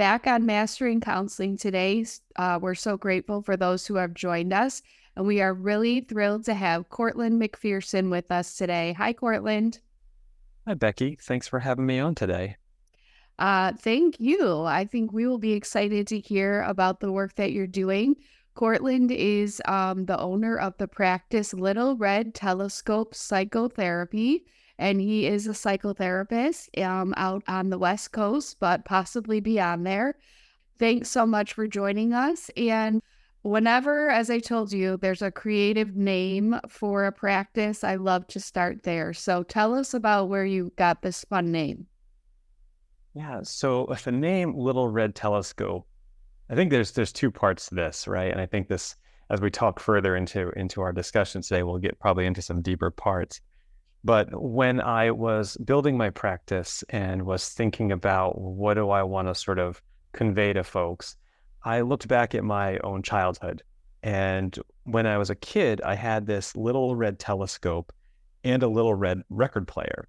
back on Mastering Counseling today. We're so grateful for those who have joined us, and we are really thrilled to have Courtland McPherson with us today. Hi, Courtland. Hi, Becky. Thanks for having me on today. Thank you. I think we will be excited to hear about the work that you're doing. Courtland is the owner of the practice Little Red Telescope Psychotherapy, and he is a psychotherapist out on the West Coast, but possibly beyond there. Thanks so much for joining us. And whenever, as I told you, there's a creative name for a practice, I love to start there. So tell us about where you got this fun name. Yeah, so with the name Little Red Telescope, I think there's two parts to this, right? And I think this, as we talk further into our discussion today, we'll get probably into some deeper parts. But when I was building my practice and was thinking about what do I want to sort of convey to folks, I looked back at my own childhood. And when I was a kid, I had this little red telescope and a little red record player.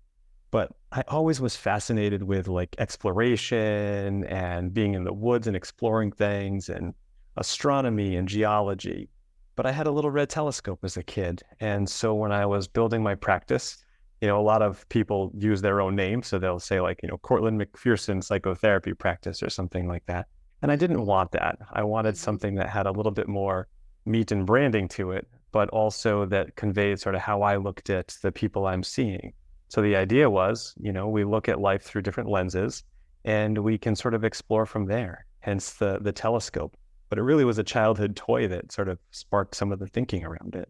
But I always was fascinated with like exploration and being in the woods and exploring things and astronomy and geology. But I had a little red telescope as a kid. And so when I was building my practice, a lot of people use their own name. So they'll say like, Courtland McPherson Psychotherapy Practice or something like that. And I didn't want that. I wanted something that had a little bit more meat and branding to it, but also that conveyed sort of how I looked at the people I'm seeing. So the idea was, we look at life through different lenses and we can sort of explore from there, hence the telescope. But it really was a childhood toy that sort of sparked some of the thinking around it.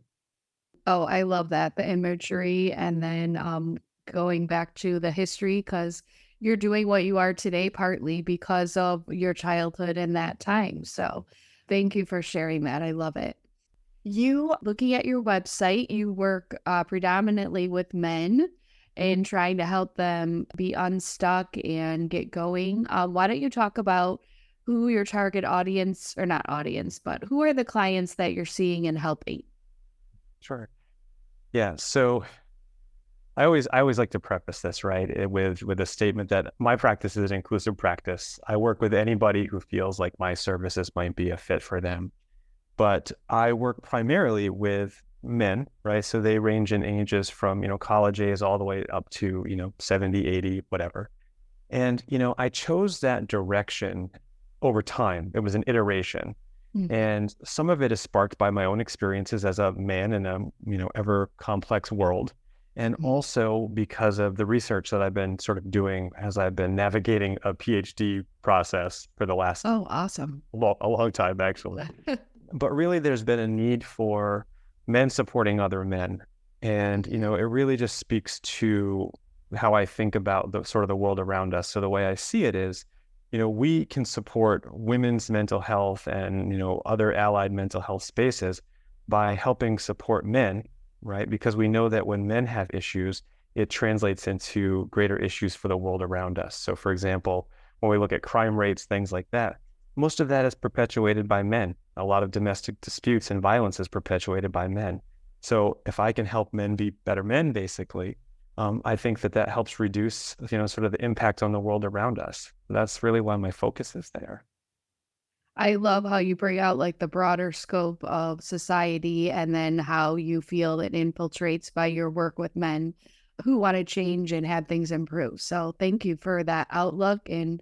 Oh, I love that, the imagery, and then going back to the history, because you're doing what you are today partly because of your childhood and that time. So thank you for sharing that. I love it. You, looking at your website, you work predominantly with men and trying to help them be unstuck and get going. Why don't you talk about who your target audience, or not audience, but who are the clients that you're seeing and helping? Sure. Yeah. So I always like to preface this, right, with a statement that my practice is an inclusive practice. I work with anybody who feels like my services might be a fit for them. But I work primarily with men, right? So they range in ages from, college age all the way up to, 70, 80, whatever. And, I chose that direction over time. It was an iteration. And some of it is sparked by my own experiences as a man in a, ever complex world. And also because of the research that I've been sort of doing as I've been navigating a PhD process for the last Oh, awesome. a long time, actually. But really, there's been a need for men supporting other men. And, it really just speaks to how I think about the sort of the world around us. So the way I see it is, we can support women's mental health and, other allied mental health spaces by helping support men, right? Because we know that when men have issues, it translates into greater issues for the world around us. So for example, when we look at crime rates, things like that, most of that is perpetuated by men. A lot of domestic disputes and violence is perpetuated by men. So if I can help men be better men, basically, I think that helps reduce, sort of the impact on the world around us. That's really why my focus is there. I love how you bring out like the broader scope of society and then how you feel it infiltrates by your work with men who want to change and have things improve. So thank you for that outlook and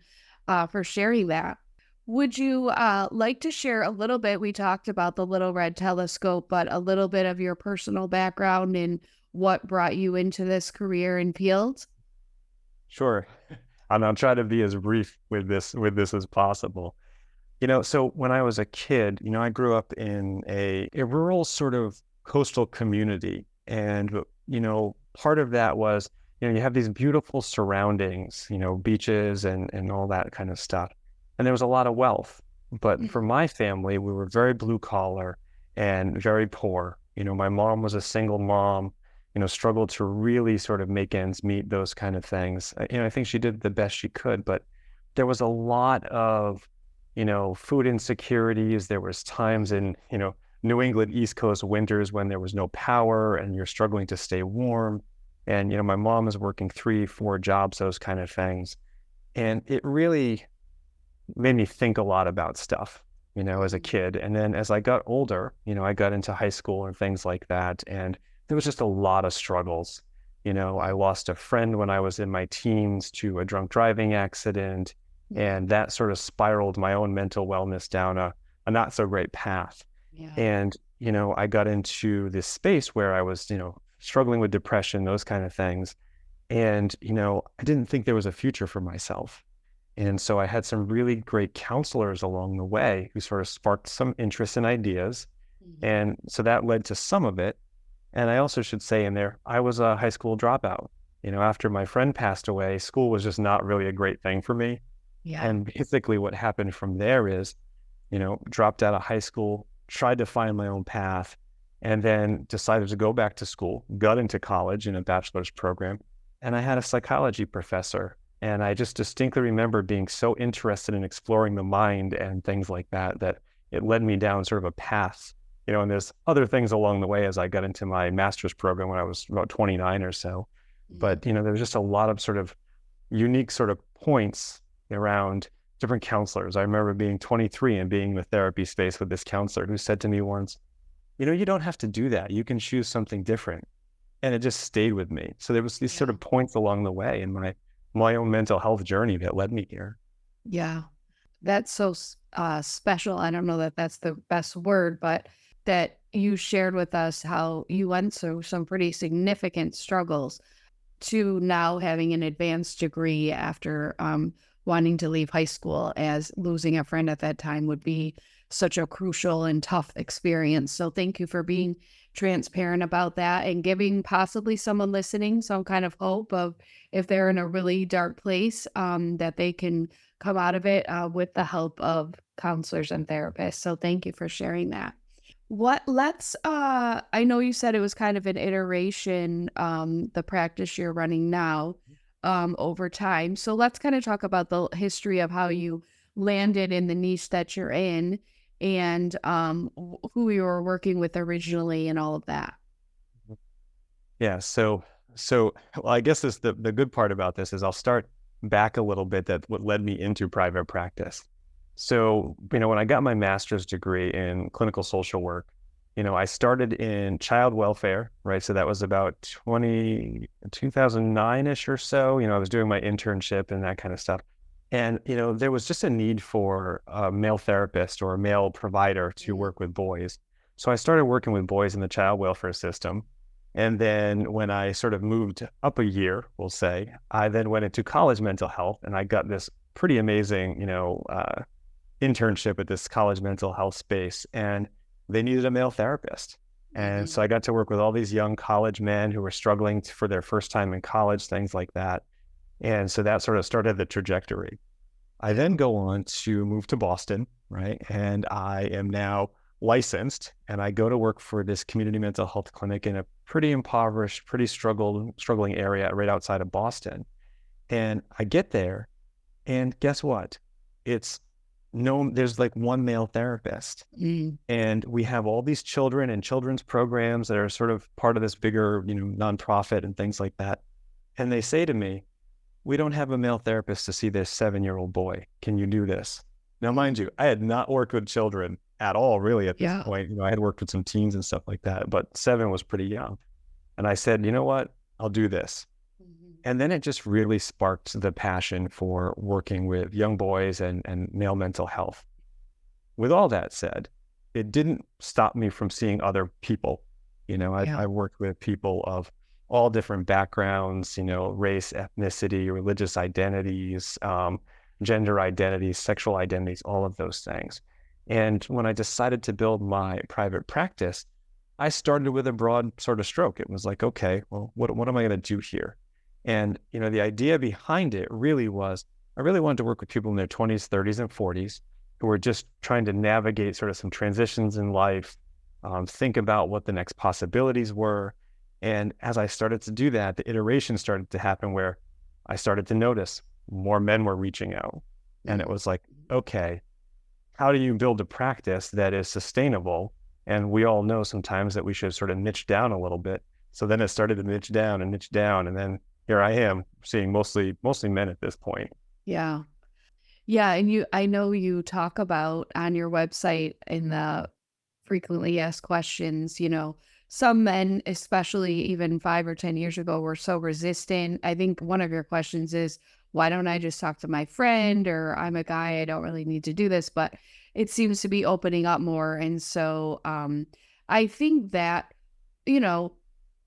for sharing that. Would you like to share a little bit? We talked about the Little Red Telescope, but a little bit of your personal background and what brought you into this career and field? Sure. And I'll try to be as brief with this as possible. So when I was a kid, I grew up in a rural sort of coastal community. And, part of that was, you have these beautiful surroundings, beaches and all that kind of stuff. And there was a lot of wealth. But for my family, we were very blue collar and very poor. My mom was a single mom, struggled to really sort of make ends meet, those kind of things. I think she did the best she could, but there was a lot of, food insecurities. There was times in, New England East Coast winters when there was no power and you're struggling to stay warm. And, my mom is working 3, 4 jobs, those kind of things. And it really made me think a lot about stuff, as a kid. And then as I got older, I got into high school and things like that. And there was just a lot of struggles. I lost a friend when I was in my teens to a drunk driving accident. And that sort of spiraled my own mental wellness down a not so great path. Yeah. And, I got into this space where I was, struggling with depression, those kind of things. And, I didn't think there was a future for myself. And so I had some really great counselors along the way who sort of sparked some interest and ideas. And so that led to some of it. And I also should say in there, I was a high school dropout. After my friend passed away, school was just not really a great thing for me. Yeah. And basically what happened from there is, dropped out of high school, tried to find my own path, and then decided to go back to school, got into college in a bachelor's program. And I had a psychology professor. And I just distinctly remember being so interested in exploring the mind and things like that, that it led me down sort of a path, and there's other things along the way as I got into my master's program when I was about 29 or so. But, there was just a lot of sort of unique sort of points around different counselors. I remember being 23 and being in the therapy space with this counselor who said to me once, you don't have to do that. You can choose something different. And it just stayed with me. So there was these sort of points along the way in my own mental health journey that led me here. Yeah. That's so special. I don't know that that's the best word, but that you shared with us how you went through some pretty significant struggles to now having an advanced degree after wanting to leave high school, as losing a friend at that time would be such a crucial and tough experience. So thank you for being transparent about that and giving possibly someone listening some kind of hope of, if they're in a really dark place, that they can come out of it with the help of counselors and therapists. So thank you for sharing that. I know you said it was kind of an iteration, the practice you're running now, over time. So let's kind of talk about the history of how you landed in the niche that you're in, and who you were working with originally and all of that. Yeah. So well, I guess the good part about this is I'll start back a little bit, that what led me into private practice. So, when I got my master's degree in clinical social work, I started in child welfare, right? So that was about 2009-ish or so. I was doing my internship and that kind of stuff. And, there was just a need for a male therapist or a male provider to work with boys. So I started working with boys in the child welfare system. And then when I sort of moved up a year, we'll say, I then went into college mental health, and I got this pretty amazing, internship at this college mental health space, and they needed a male therapist. And so I got to work with all these young college men who were struggling for their first time in college, things like that. And so that sort of started the trajectory. I then go on to move to Boston, right? And I am now licensed, and I go to work for this community mental health clinic in a pretty impoverished, pretty struggling area right outside of Boston. And I get there, and guess what? There's like one male therapist, and we have all these children and children's programs that are sort of part of this bigger, nonprofit and things like that. And they say to me, "We don't have a male therapist to see this 7-year-old boy. Can you do this?" Now, mind you, I had not worked with children at all, really, at this point. I had worked with some teens and stuff like that, but 7 was pretty young. And I said, you know what? I'll do this. And then it just really sparked the passion for working with young boys and male mental health. With all that said, it didn't stop me from seeing other people. I worked with people of all different backgrounds, race, ethnicity, religious identities, gender identities, sexual identities, all of those things. And when I decided to build my private practice, I started with a broad sort of stroke. It was like, okay, well, what am I going to do here? And, the idea behind it really was, I really wanted to work with people in their 20s, 30s, and 40s who were just trying to navigate sort of some transitions in life, think about what the next possibilities were. And as I started to do that, the iteration started to happen where I started to notice more men were reaching out. And it was like, okay, how do you build a practice that is sustainable? And we all know sometimes that we should sort of niche down a little bit. So then it started to niche down. And then here I am seeing mostly men at this point. Yeah. Yeah, and I know you talk about on your website in the frequently asked questions, some men, especially even 5 or 10 years ago, were so resistant. I think one of your questions is, why don't I just talk to my friend? Or I'm a guy, I don't really need to do this, but it seems to be opening up more. And so I think that, you know,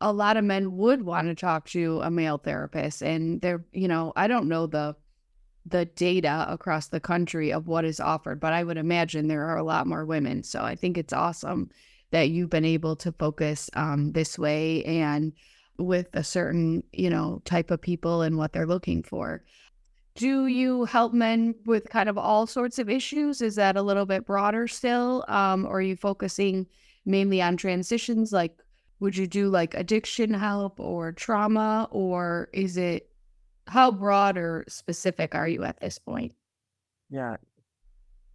a lot of men would want to talk to a male therapist. And I don't know the data across the country of what is offered, but I would imagine there are a lot more women. So I think it's awesome that you've been able to focus this way and with a certain, type of people and what they're looking for. Do you help men with kind of all sorts of issues? Is that a little bit broader still? Or are you focusing mainly on transitions? Like, would you do like addiction help or trauma, or is it how broad or specific are you at this point? Yeah,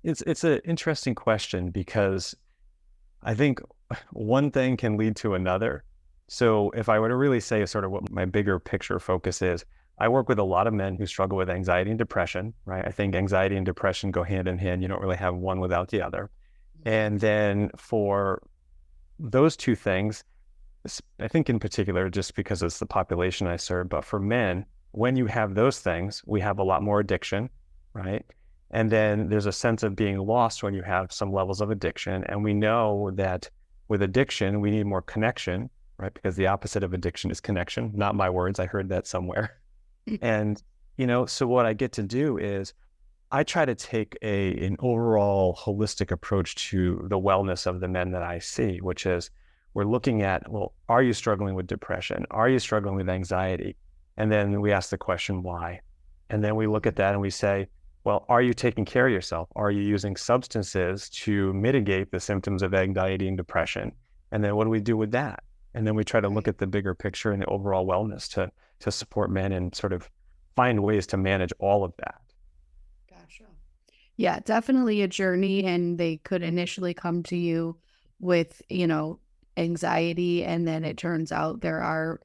it's an interesting question because I think one thing can lead to another. So if I were to really say sort of what my bigger picture focus is, I work with a lot of men who struggle with anxiety and depression, right? I think anxiety and depression go hand in hand. You don't really have one without the other. And then for those two things, I think in particular, just because it's the population I serve, but for men, when you have those things, we have a lot more addiction, right? And then there's a sense of being lost when you have some levels of addiction. And we know that with addiction, we need more connection, right? Because the opposite of addiction is connection. Not my words. I heard that somewhere. And, so what I get to do is I try to take an overall holistic approach to the wellness of the men that I see, which is we're looking at, well, are you struggling with depression? Are you struggling with anxiety? And then we ask the question, why? And then we look at that and we say, well, are you taking care of yourself? Are you using substances to mitigate the symptoms of anxiety and depression? And then what do we do with that? And then we try to look at the bigger picture and the overall wellness to support men and sort of find ways to manage all of that. Gotcha. Yeah, definitely a journey. And they could initially come to you with, anxiety. And then it turns out there are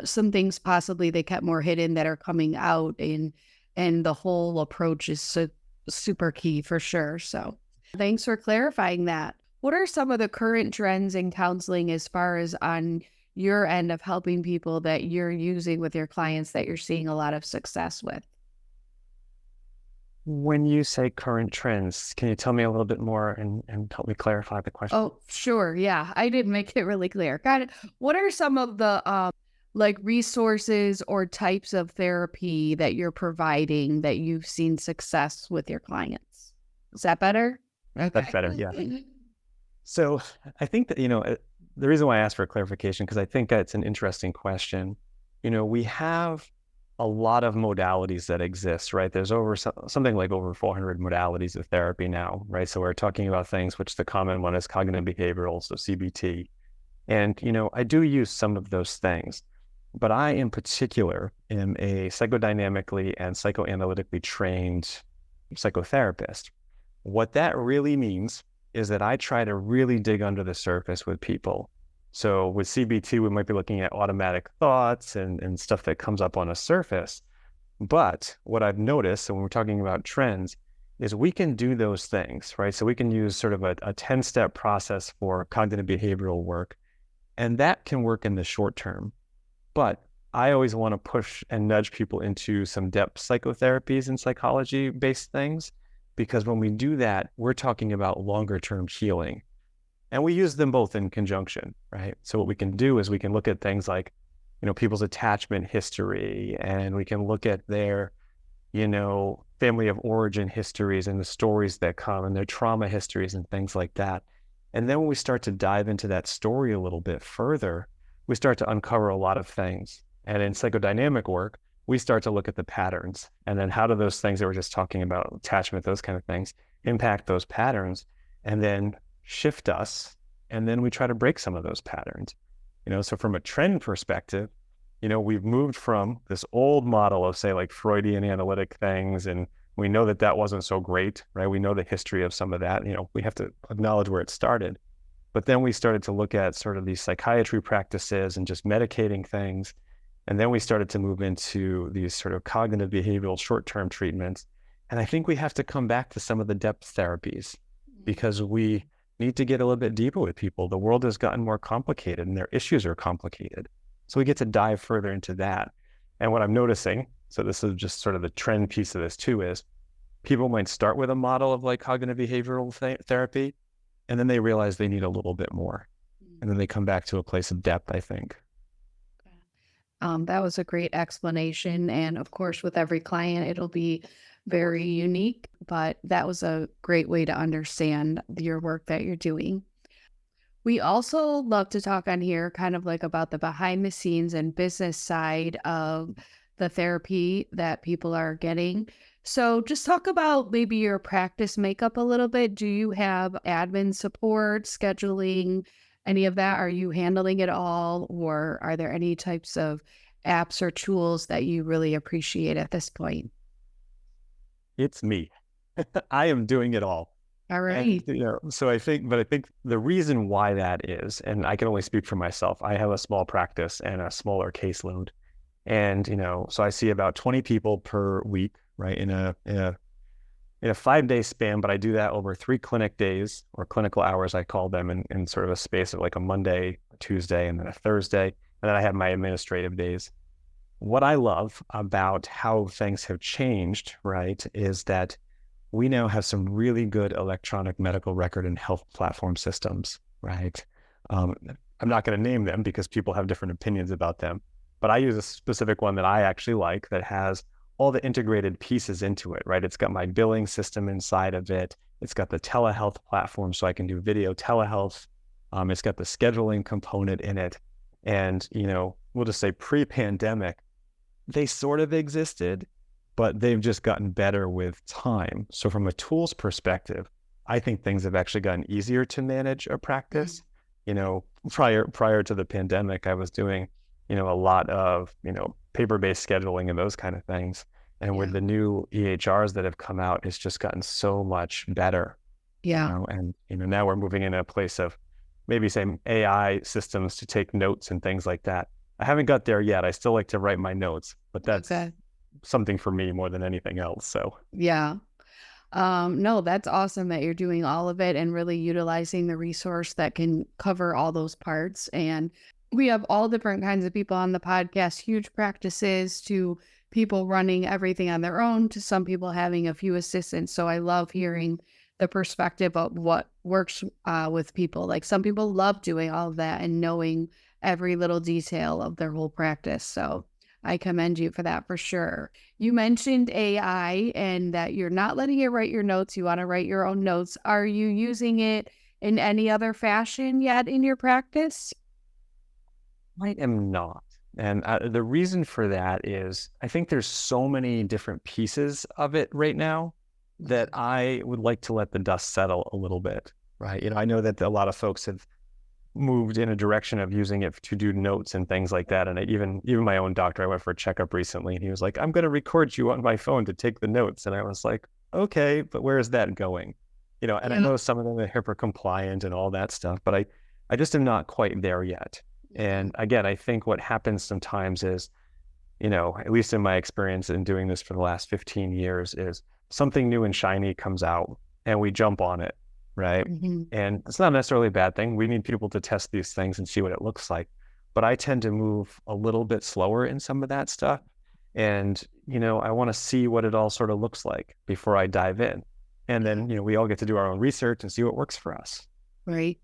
some things possibly they kept more hidden that are coming out. And the whole approach is super key for sure. So thanks for clarifying that. What are some of the current trends in counseling as far as on your end of helping people that you're using with your clients that you're seeing a lot of success with? When you say current trends, can you tell me a little bit more and help me clarify the question? Oh, sure. Yeah, I did make it really clear. Got it. What are some of the like resources or types of therapy that you're providing that you've seen success with your clients? Is that better? That's Okay. better. Yeah. So I think that, the reason why I asked for clarification, because I think that's an interesting question. We have a lot of modalities that exist, right? There's something like over 400 modalities of therapy now, right? So we're talking about things which the common one is cognitive behavioral, so CBT. And, I do use some of those things, but I in particular am a psychodynamically and psychoanalytically trained psychotherapist. What that really means is that I try to really dig under the surface with people. So with CBT, we might be looking at automatic thoughts and stuff that comes up on a surface. But what I've noticed, and when we're talking about trends, is we can do those things, right? So we can use sort of a 10-step process for cognitive behavioral work, and that can work in the short term. But I always want to push and nudge people into some depth psychotherapies and psychology-based things, because when we do that, we're talking about longer term healing. And we use them both in conjunction, right? So what we can do is we can look at things like, people's attachment history, and we can look at their, family of origin histories and the stories that come and their trauma histories and things like that. And then when we start to dive into that story a little bit further, we start to uncover a lot of things. And in psychodynamic work, we start to look at the patterns, and then how do those things that we're just talking about, attachment, those kind of things, impact those patterns, and then shift us. And then we try to break some of those patterns. So from a trend perspective, we've moved from this old model of, say, like Freudian analytic things, and we know that that wasn't so great, right? We know the history of some of that. We have to acknowledge where it started. But then we started to look at sort of these psychiatry practices and just medicating things. And then we started to move into these sort of cognitive behavioral short-term treatments. And I think we have to come back to some of the depth therapies because we need to get a little bit deeper with people. The world has gotten more complicated and their issues are complicated. So we get to dive further into that. And what I'm noticing, so this is just sort of the trend piece of this too, is people might start with a model of like cognitive behavioral therapy, and then they realize they need a little bit more. And then they come back to a place of depth, I think. That was a great explanation. And of course, with every client, it'll be very unique, but that was a great way to understand your work that you're doing. We also love to talk on here kind of like about the behind the scenes and business side of the therapy that people are getting. So just talk about maybe your practice makeup a little bit. Do you have admin support, scheduling, any of that? Are you handling it all? Or are there any types of apps or tools that you really appreciate at this point? It's me. I am doing it all. All And, right. so I think the reason why that is, and I can only speak for myself, I have a small practice and a smaller caseload. And, so I see about 20 people per week, right, in a 5-day span, but I do that over 3 clinic days or clinical hours, I call them, in sort of a space of like a Monday, a Tuesday, and then a Thursday. And then I have my administrative days. What I love about how things have changed, right, is that we now have some really good electronic medical record and health platform systems, right? I'm not going to name them because people have different opinions about them, but I use a specific one that I actually like that has all the integrated pieces into it, right? It's got my billing system inside of it. It's got the telehealth platform so I can do video telehealth. It's got the scheduling component in it. And, we'll just say pre-pandemic, they sort of existed, but they've just gotten better with time. So from a tools perspective, I think things have actually gotten easier to manage a practice. Prior to the pandemic, I was doing, a lot of, paper-based scheduling and those kind of things. And with Yeah. the new EHRs that have come out, it's just gotten so much better. Yeah. And, now we're moving in a place of maybe some AI systems to take notes and things like that. I haven't got there yet. I still like to write my notes, but that's Okay. something for me more than anything else. So Yeah. No, that's awesome that you're doing all of it and really utilizing the resource that can cover all those parts. And we have all different kinds of people on the podcast, huge practices to people running everything on their own to some people having a few assistants. So I love hearing the perspective of what works with people. Like some people love doing all of that and knowing every little detail of their whole practice. So I commend you for that for sure. You mentioned AI and that you're not letting it write your notes. You want to write your own notes. Are you using it in any other fashion yet in your practice? I am not. And the reason for that is I think there's so many different pieces of it right now that I would like to let the dust settle a little bit, right? I know that a lot of folks have moved in a direction of using it to do notes and things like that. And even my own doctor, I went for a checkup recently and he was like, I'm going to record you on my phone to take the notes. And I was like, okay, but where is that going? And I Yeah. know some of them are HIPAA compliant and all that stuff, but I just am not quite there yet. And again, I think what happens sometimes is, at least in my experience in doing this for the last 15 years, is something new and shiny comes out and we jump on it, right? Mhm. And it's not necessarily a bad thing. We need people to test these things and see what it looks like. But I tend to move a little bit slower in some of that stuff. And, I want to see what it all sort of looks like before I dive in. And then, we all get to do our own research and see what works for us. Right.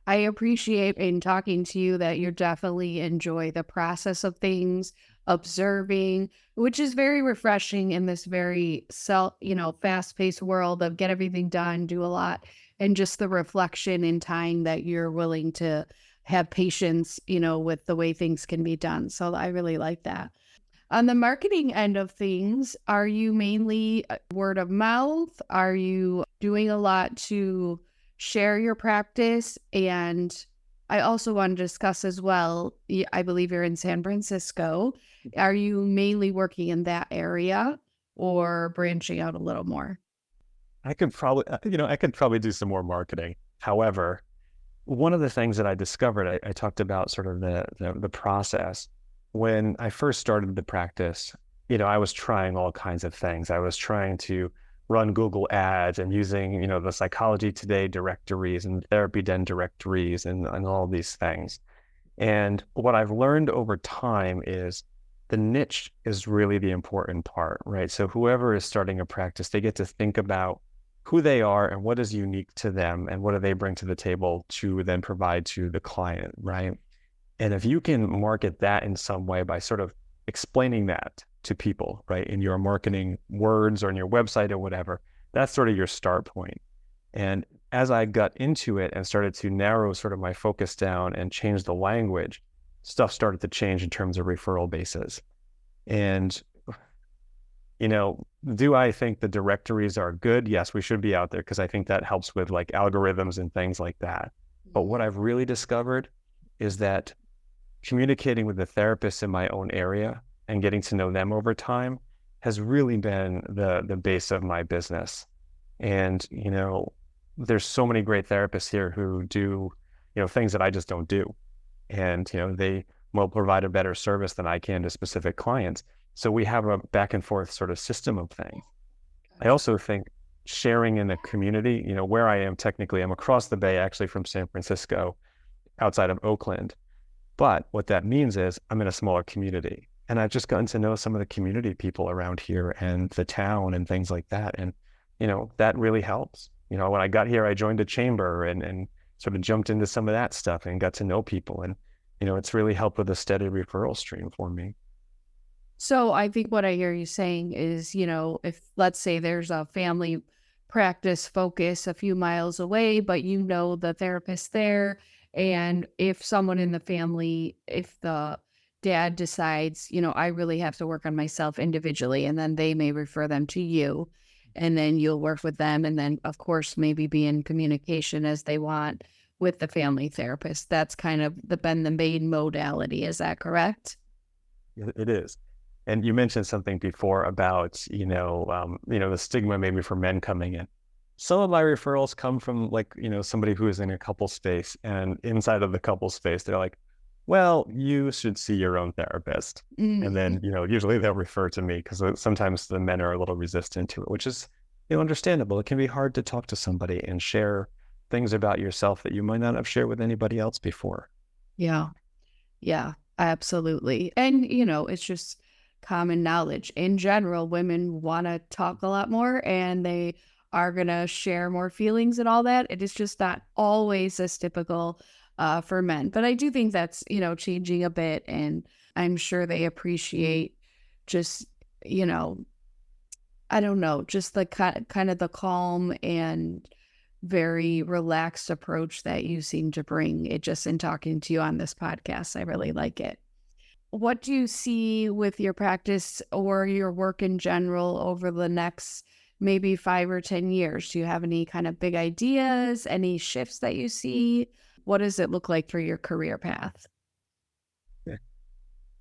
I appreciate in talking to you that you definitely enjoy the process of things, observing, which is very refreshing in this very fast-paced world of get everything done, do a lot, and just the reflection in time that you're willing to have patience, with the way things can be done. So I really like that. On the marketing end of things, are you mainly word of mouth? Are you doing a lot to share your practice? And I also want to discuss as well, I believe you're in San Francisco. Are you mainly working in that area or branching out a little more? I could probably do some more marketing. However, one of the things that I discovered, I talked about sort of the process when I first started the practice. I was trying all kinds of things. I was trying to run Google ads and using, the Psychology Today directories and Therapy Den directories and all these things. And what I've learned over time is the niche is really the important part, right? So whoever is starting a practice, they get to think about who they are and what is unique to them and what do they bring to the table to then provide to the client, right? And if you can market that in some way by sort of explaining that to people, right, in your marketing words or in your website or whatever, that's sort of your start point. And as I got into it and started to narrow sort of my focus down and change the language, stuff started to change in terms of referral bases. And, do I think the directories are good? Yes, we should be out there because I think that helps with like algorithms and things like that. But what I've really discovered is that communicating with the therapists in my own area and getting to know them over time has really been the base of my business. And, there's so many great therapists here who do, things that I just don't do. And, they will provide a better service than I can to specific clients. So we have a back and forth sort of system of things. I also think sharing in a community, where I am technically, I'm across the bay actually from San Francisco, outside of Oakland. But what that means is I'm in a smaller community. And I've just gotten to know some of the community people around here and the town and things like that. And, that really helps. When I got here, I joined a chamber and sort of jumped into some of that stuff and got to know people. And, it's really helped with a steady referral stream for me. So I think what I hear you saying is, if let's say there's a family practice focus a few miles away, but the therapist there, and if someone in the family, if the dad decides, I really have to work on myself individually, and then they may refer them to you, and then you'll work with them, and then of course maybe be in communication as they want with the family therapist. That's kind of been the main modality. Is that correct? It is. And you mentioned something before about, the stigma maybe for men coming in. Some of my referrals come from somebody who is in a couple space, and inside of the couple space, they're like, well, you should see your own therapist. And then, usually they'll refer to me because sometimes the men are a little resistant to it, which is, understandable. It can be hard to talk to somebody and share things about yourself that you might not have shared with anybody else before. Yeah. Yeah, absolutely. And, it's just common knowledge. In general, women want to talk a lot more and they are going to share more feelings and all that. It is just not always as typical for men. But I do think that's, changing a bit. And I'm sure they appreciate just, I don't know, just the kind of the calm and very relaxed approach that you seem to bring. It just in talking to you on this podcast, I really like it. What do you see with your practice or your work in general over the next maybe 5 or 10 years? Do you have any kind of big ideas, any shifts that you see? What does it look like for your career path?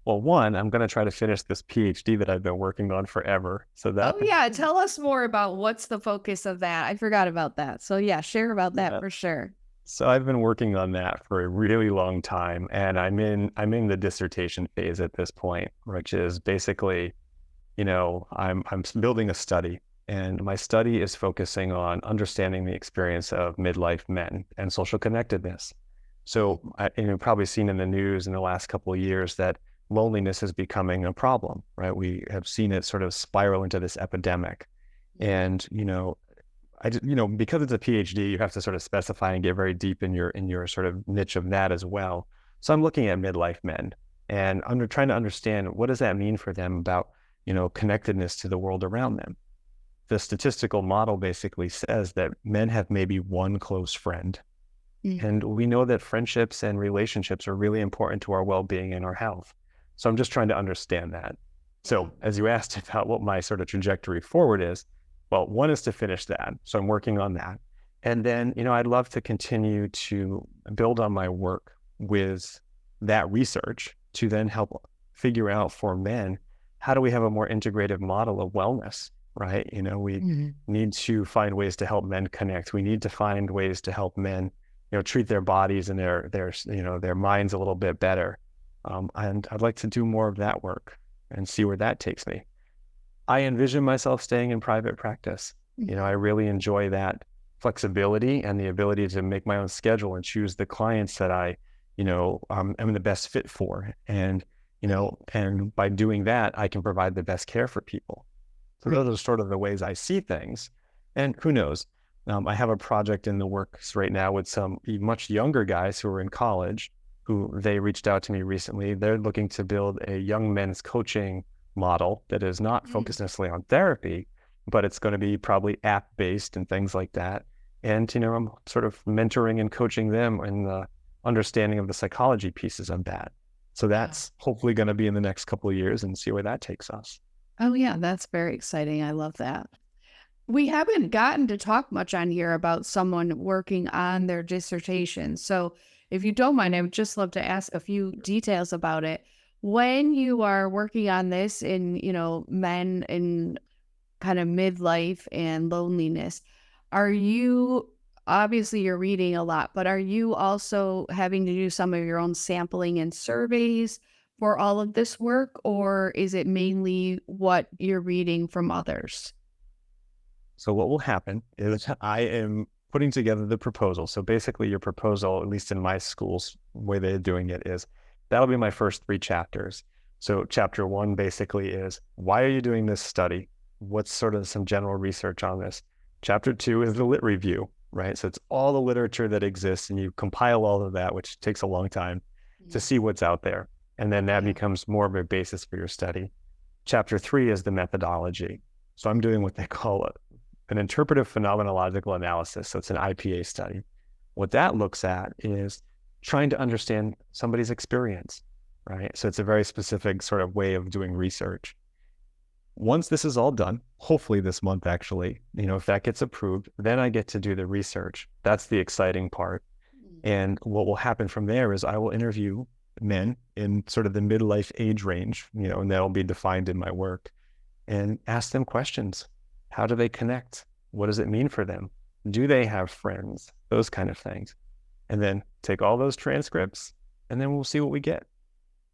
Well, one, I'm going to try to finish this PhD that I've been working on forever. So that. Oh yeah, tell us more about what's the focus of that. I forgot about that. So yeah, share about that for sure. So I've been working on that for a really long time, and I'm in the dissertation phase at this point, which is basically, I'm building a study, and my study is focusing on understanding the experience of midlife men and social connectedness. So you've probably seen in the news in the last couple of years that loneliness is becoming a problem, right? We have seen it sort of spiral into this epidemic, and because it's a PhD, you have to sort of specify and get very deep in your sort of niche of that as well. So I'm looking at midlife men and trying to understand what does that mean for them about, connectedness to the world around them. The statistical model basically says that men have maybe one close friend. And we know that friendships and relationships are really important to our well-being and our health. So I'm just trying to understand that. So as you asked about what my sort of trajectory forward is, well, one is to finish that. So I'm working on that. And then, I'd love to continue to build on my work with that research to then help figure out for men, how do we have a more integrative model of wellness, right? We need to find ways to help men connect. We need to find ways to help men, treat their bodies and their minds a little bit better. And I'd like to do more of that work and see where that takes me. I envision myself staying in private practice. I really enjoy that flexibility and the ability to make my own schedule and choose the clients that am the best fit for. And by doing that, I can provide the best care for people. So Right. those are sort of the ways I see things. And who knows? I have a project in the works right now with some much younger guys who are in college who they reached out to me recently. They're looking to build a young men's coaching model that is not Mm. focused necessarily on therapy, but it's going to be probably app-based and things like that. And, I'm sort of mentoring and coaching them in the understanding of the psychology pieces of that. So Yeah. that's hopefully going to be in the next couple of years and see where that takes us. Oh, yeah, that's very exciting. I love that. We haven't gotten to talk much on here about someone working on their dissertation. So, if you don't mind, I would just love to ask a few details about it. When you are working on this in, men in kind of midlife and loneliness, are you obviously you're reading a lot, but are you also having to do some of your own sampling and surveys for all of this work, or is it mainly what you're reading from others? So what will happen is I am putting together the proposal. So basically your proposal, at least in my school's way they're doing it, is that'll be my first 3 chapters. So chapter 1 basically is, why are you doing this study? What's sort of some general research on this? Chapter 2 is the lit review, right? So it's all the literature that exists and you compile all of that, which takes a long time to Mm. see what's out there. And then that Yeah. becomes more of a basis for your study. Chapter 3 is the methodology. So I'm doing what they call an interpretive phenomenological analysis. So it's an IPA study. What that looks at is trying to understand somebody's experience, right? So it's a very specific sort of way of doing research. Once this is all done, hopefully this month actually, if that gets approved, then I get to do the research. That's the exciting part. Mm. And what will happen from there is I will interview men in sort of the midlife age range, and that'll be defined in my work, and ask them questions. How do they connect? What does it mean for them? Do they have friends? Those kind of things. And then take all those transcripts and then we'll see what we get.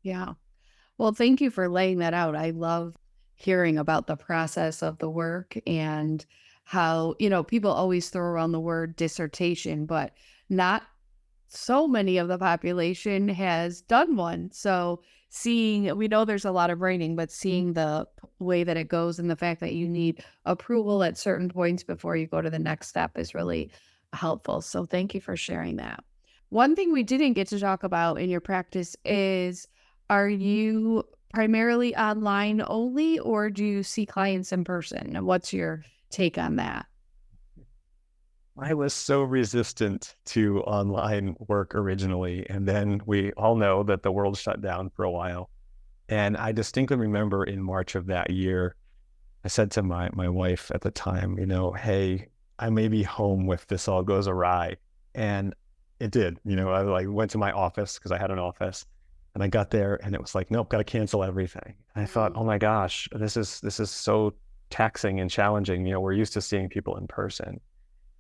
Yeah. Well, thank you for laying that out. I love hearing about the process of the work and how, people always throw around the word dissertation, but not so many of the population has done one. So we know there's a lot of writing, but seeing the way that it goes and the fact that you need approval at certain points before you go to the next step is really helpful. So thank you for sharing that. One thing we didn't get to talk about in your practice is, are you primarily online only, or do you see clients in person? And what's your take on that? I was so resistant to online work originally. And then we all know that the world shut down for a while. And I distinctly remember in March of that year, I said to my wife at the time, hey, I may be home if this all goes awry. And it did. I went to my office because I had an office, and I got there and it was like, nope, got to cancel everything. And I thought, Mm. oh my gosh, this is so taxing and challenging. We're used to seeing people in person.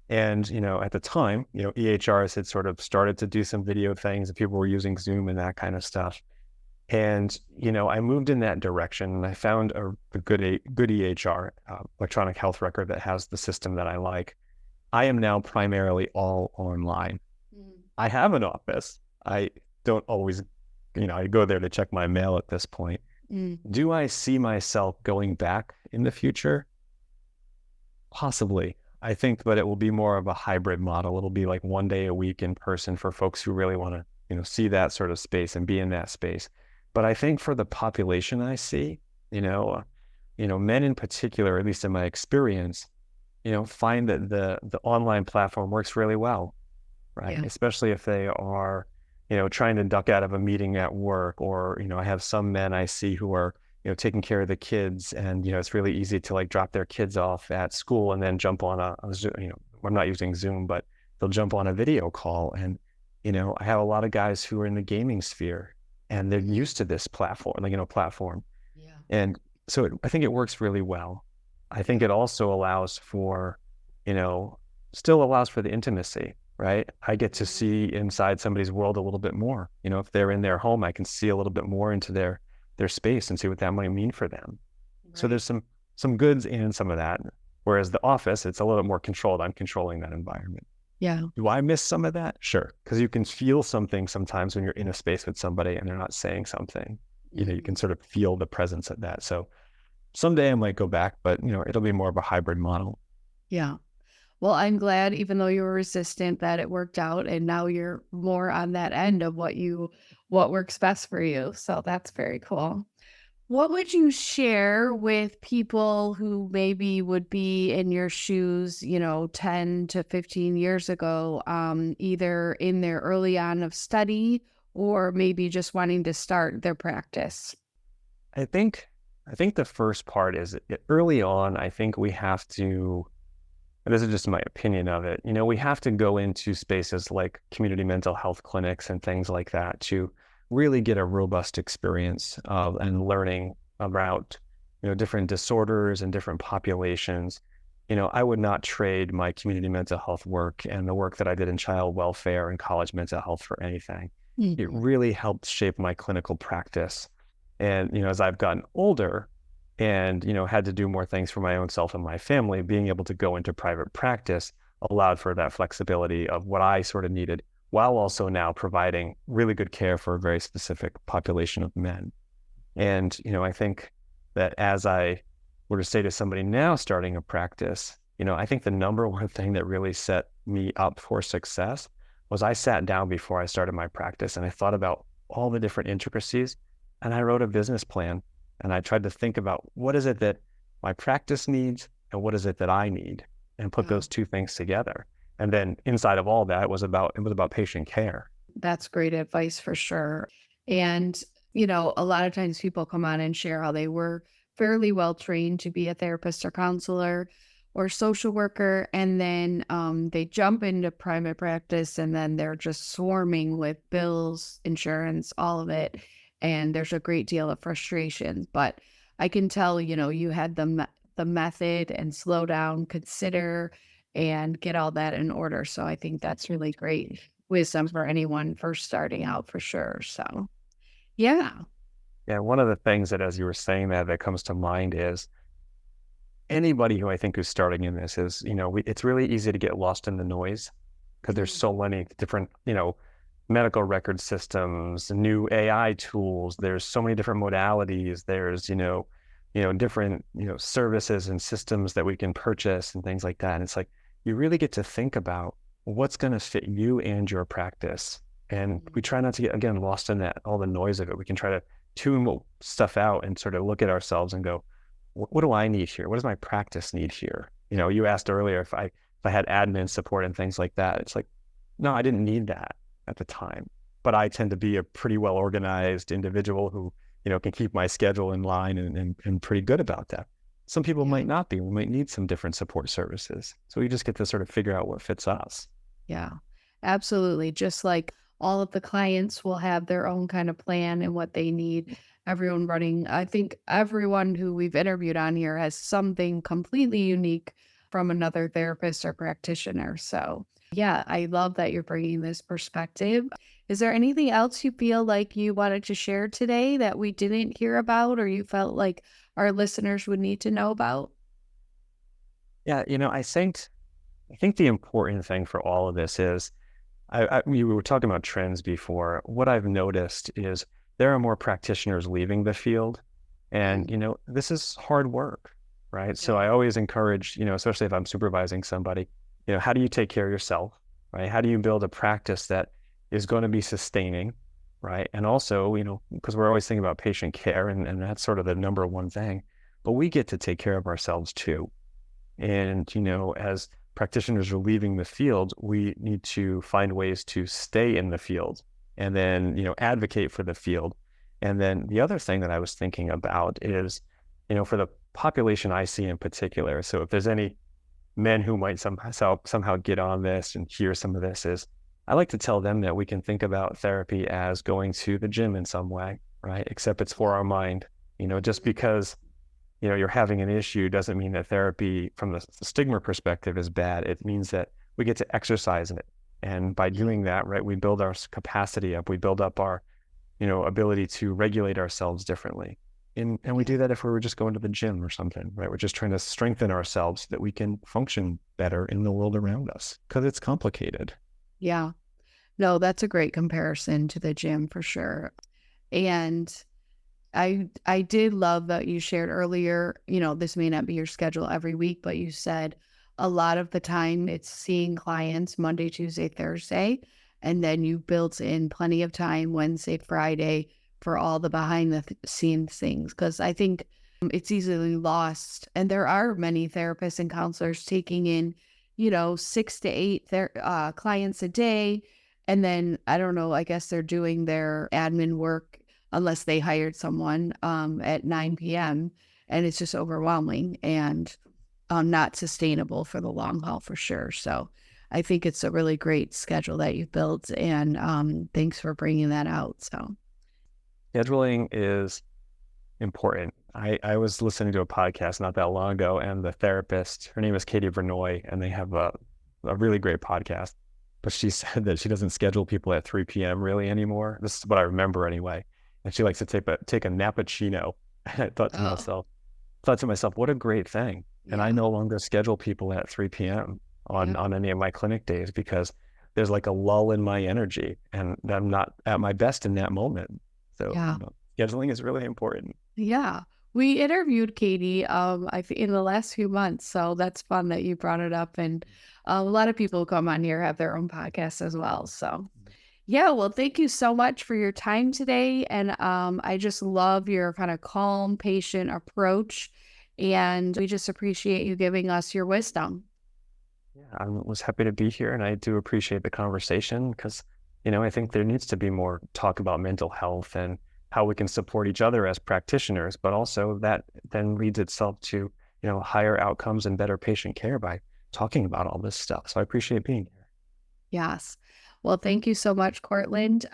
And, at the time, EHRs had sort of started to do some video things and people were using Zoom and that kind of stuff. And, I moved in that direction and I found a good EHR, electronic health record, that has the system that I like. I am now primarily all online. Mm. I have an office. I don't always, I go there to check my mail at this point. Mm. Do I see myself going back in the future? Possibly. I think, but it will be more of a hybrid model. It'll be like one day a week in person for folks who really want to, see that sort of space and be in that space. But I think for the population I see, men in particular, at least in my experience, find that the online platform works really well, right? Yeah. Especially if they are, trying to duck out of a meeting at work, or, I have some men I see who are, taking care of the kids, and, it's really easy to like drop their kids off at school and then jump on a Zoom, I'm not using Zoom, but they'll jump on a video call. And, I have a lot of guys who are in the gaming sphere and they're used to this platform. Yeah. And so I think it works really well. I think it also allows for, still allows for the intimacy, right? I get to Mhm. see inside somebody's world a little bit more. If they're in their home, I can see a little bit more into their space and see what that might mean for them. So Right. there's some some goods and some of that. Whereas the office, it's a little bit more controlled. I'm controlling that environment. Yeah. Do I miss some of that? Sure. Because you can feel something sometimes when you're in a space with somebody and they're not saying something. You can Mhm. sort of feel the presence of that. So someday I might go back, but it'll be more of a hybrid model. Yeah. Well, I'm glad, even though you were resistant, that it worked out, and now you're more on that end of what works best for you. So that's very cool. What would you share with people who maybe would be in your shoes, 10 to 15 years ago, either in their early on of study or maybe just wanting to start their practice? I think I think the first part is early on, I think we have to, and this is just my opinion of it, we have to go into spaces like community mental health clinics and things like that to really get a robust experience of and learning about, different disorders and different populations. I would not trade my community mental health work and the work that I did in child welfare and college mental health for anything. It Mhm. really helped shape my clinical practice. And, as I've gotten older, and had to do more things for my own self and my family, being able to go into private practice allowed for that flexibility of what I sort of needed, while also now providing really good care for a very specific population of men. And I think that as I were to say to somebody now starting a practice, I think the number one thing that really set me up for success was I sat down before I started my practice and I thought about all the different intricacies, and I wrote a business plan, and I tried to think about what is it that my practice needs and what is it that I need, and put Yeah. those two things together. And then inside of all that, it was about patient care. That's great advice for sure. And, a lot of times people come on and share how they were fairly well trained to be a therapist or counselor or social worker. And then they jump into private practice and then they're just swarming with bills, insurance, all of it. And there's a great deal of frustration. But I can tell, you had the method and slow down, consider, and get all that in order. So I think that's really great wisdom for anyone first starting out for sure. So, yeah. Yeah, one of the things that, as you were saying that comes to mind is anybody who I think is starting in this is, it's really easy to get lost in the noise because there's Mhm. so many different, medical record systems, new AI tools. There's so many different modalities. There's, different, services and systems that we can purchase and things like that. And it's like, you really get to think about what's going to fit you and your practice. And we try not to get, again, lost in that, all the noise of it. We can try to tune stuff out and sort of look at ourselves and go, what do I need here? What does my practice need here? You asked earlier if I had admin support and things like that. It's like, no, I didn't need that at the time. But I tend to be a pretty well organized individual who, can keep my schedule in line and pretty good about that. Some people Yeah. might not be. We might need some different support services. So we just get to sort of figure out what fits us. Yeah. Absolutely. Just like all of the clients will have their own kind of plan and what they need. Everyone running, I think everyone who we've interviewed on here has something completely unique from another therapist or practitioner. So, yeah, I love that you're bringing this perspective. Is there anything else you feel like you wanted to share today that we didn't hear about or you felt like our listeners would need to know about? Yeah, I think the important thing for all of this is we were talking about trends before. What I've noticed is there are more practitioners leaving the field, and Mm. this is hard work, right? So Yeah. I always encourage, especially if I'm supervising somebody, how do you take care of yourself, right? How do you build a practice that is going to be sustaining, right? And also, because we're always thinking about patient care, and that's sort of the number one thing, but we get to take care of ourselves too. And, as practitioners are leaving the field, we need to find ways to stay in the field and then, advocate for the field. And then the other thing that I was thinking about is, for the population I see in particular, so if there's any men who might somehow get on this and hear some of this, is I like to tell them that we can think about therapy as going to the gym in some way, right? Except it's for our mind. Just because you're having an issue doesn't mean that therapy from the stigma perspective is bad. It means that we get to exercise in it. And by Yeah. doing that, right, we build our capacity up. We build up our, ability to regulate ourselves differently. And we do that if we were just going to the gym or something, right? We're just trying to strengthen ourselves so that we can function better in the world around us because it's complicated. Yeah. No, that's a great comparison to the gym for sure. And I did love that you shared earlier, this may not be your schedule every week, but you said a lot of the time it's seeing clients Monday, Tuesday, Thursday, and then you built in plenty of time Wednesday, Friday for all the behind the scenes things. Because I think it's easily lost. And there are many therapists and counselors taking in, 6 to 8 clients a day. And then I don't know, I guess they're doing their admin work unless they hired someone at 9 p.m. And it's just overwhelming and not sustainable for the long haul for sure. So I think it's a really great schedule that you've built. And thanks for bringing that out. So, Scheduling is important. I was listening to a podcast not that long ago, and the therapist, her name is Katie Vernoy, and they have a really great podcast. But she said that she doesn't schedule people at 3 p.m. really anymore. This is what I remember anyway. And she likes to take a nappuccino. And I oh, thought to myself, what a great thing. And I yeah. no longer schedule people at 3 p.m. Yeah. on any of my clinic days because there's like a lull in my energy and I'm not at my best in that moment. So, Yeah. scheduling is really important. Yeah. We interviewed Katie, I think in the last few months. So that's fun that you brought it up. And a lot of people who come on here have their own podcasts as well. So yeah, well, thank you so much for your time today. And I just love your kind of calm, patient approach. And we just appreciate you giving us your wisdom. Yeah, I was happy to be here and I do appreciate the conversation because, I think there needs to be more talk about mental health and how we can support each other as practitioners, but also that then leads itself to, higher outcomes and better patient care by talking about all this stuff. So I appreciate being here. Yes. Well, thank you so much, Courtland.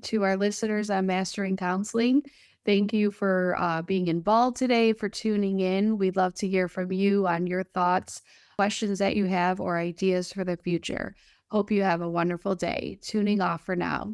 To our listeners on Mastering Counseling, thank you for being involved today, for tuning in. We'd love to hear from you on your thoughts, questions that you have, or ideas for the future. Hope you have a wonderful day. Tuning off for now.